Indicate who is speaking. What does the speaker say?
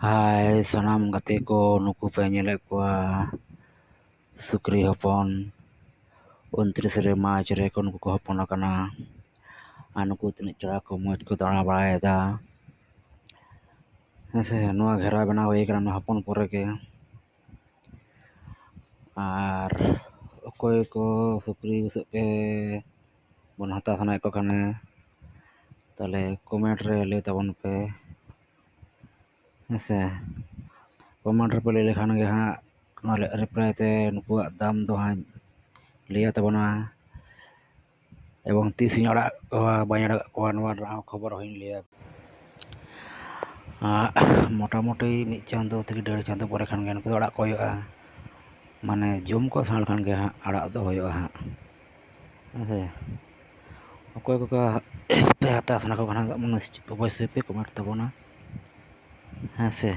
Speaker 1: ᱦᱟᱭ ᱥᱟᱱᱟᱢ ᱜᱟᱛᱮ ᱠᱚ ᱱᱩᱠᱩ ᱯᱮ ᱧᱮᱞᱮᱫ ᱠᱚᱣᱟ ᱥᱩᱠᱨᱤ ᱦᱚᱯᱚᱱ 29 ᱢᱟᱨᱪ ᱨᱮᱠᱚ ᱱᱩᱠᱩ ᱠᱚ ᱦᱚᱯᱚᱱ ᱟᱠᱟᱱᱟ ᱟᱨ ᱱᱩᱠᱩ ᱛᱤᱱᱟᱹᱜ ᱪᱮᱦᱨᱟ ᱠᱚ ᱢᱚᱡᱽ ᱠᱚ ᱫᱟᱬᱟ ᱵᱟᱲᱟᱭᱮᱫᱟ ᱦᱮᱸᱥᱮ ᱱᱚᱣᱟ ᱜᱷᱮᱨᱟ ᱵᱮᱱᱟᱣ ᱦᱩᱭ ᱟᱠᱟᱱᱟ ᱱᱚᱣᱟ ᱦᱚᱯᱚᱱ ᱯᱚᱨᱮ ᱜᱮ ᱟᱨ ᱚᱠᱚᱭ ᱠᱚ ᱥᱩᱠᱨᱤ ᱵᱩᱥᱟᱹᱜ ᱯᱮ ᱵᱚᱱ ᱦᱟᱛᱟᱣ ᱥᱟᱱᱟᱭᱮᱫ ᱠᱚ ᱠᱷᱟᱱ ᱛᱟᱦᱚᱞᱮ ᱠᱚᱢᱮᱱᱴ ᱨᱮ ᱞᱟᱹᱭ ᱛᱟᱵᱚᱱ ᱯᱮ ᱦᱮᱸᱥᱮ ᱠᱚᱢᱮᱱᱴ ᱨᱮᱯᱮ ᱞᱟᱹᱭ ᱞᱮᱠᱷᱟᱱ ᱜᱮ ᱦᱟᱸᱜ ᱚᱱᱟ ᱨᱤᱯᱞᱟᱭ ᱛᱮ ᱱᱩᱠᱩᱣᱟᱜ ᱫᱟᱢ ᱫᱚ ᱦᱟᱸᱜ ᱞᱟᱹᱭ ᱛᱟᱵᱚᱱᱟ ᱮᱵᱚᱝ ᱛᱤᱥᱤᱧ ᱟᱲᱟᱜ ᱠᱚᱣᱟ ᱵᱟᱹᱧ ᱟᱲᱟᱜ ᱠᱚᱣᱟ ᱱᱚᱣᱟ ᱨᱮᱱᱟᱜ ᱦᱚᱸ ᱠᱷᱚᱵᱚᱨ ᱦᱚᱸᱧ ᱞᱟᱹᱭᱟ ᱢᱚᱴᱟᱢᱩᱴᱤ 1 ᱪᱟᱸᱫᱳ থেকে 1.5 ᱪᱟᱸᱫᱳ ᱯᱚᱨᱮ ᱠᱷᱟᱱ ᱜᱮ ᱱᱩᱠᱩ ᱫᱚ ᱟᱲᱟᱜ ᱠᱚ ᱦᱩᱭᱩᱜᱼᱟ ᱢᱟᱱᱮ ᱡᱚᱢ ᱠᱚ ᱥᱮᱬᱟ ᱞᱮᱠᱷᱟᱱ ᱜᱮ ᱦᱟᱸᱜ ᱟᱲᱟᱜ ᱫᱚ ᱦᱩᱭᱩᱜᱼᱟ ᱦᱟᱸᱜ ᱦᱮᱸᱥᱮ ᱚᱠᱚᱭ ᱠᱚ ᱯᱮ ᱦᱟᱛᱟᱣ ᱥᱟᱱᱟ ᱠᱚ ᱠᱷᱟᱱ ᱚᱵᱚᱥᱥᱳᱭ ᱯᱮ ᱠᱚᱢᱮᱱᱴ ᱛᱟᱵᱚᱱᱟ ᱦᱮᱸ ᱥᱮ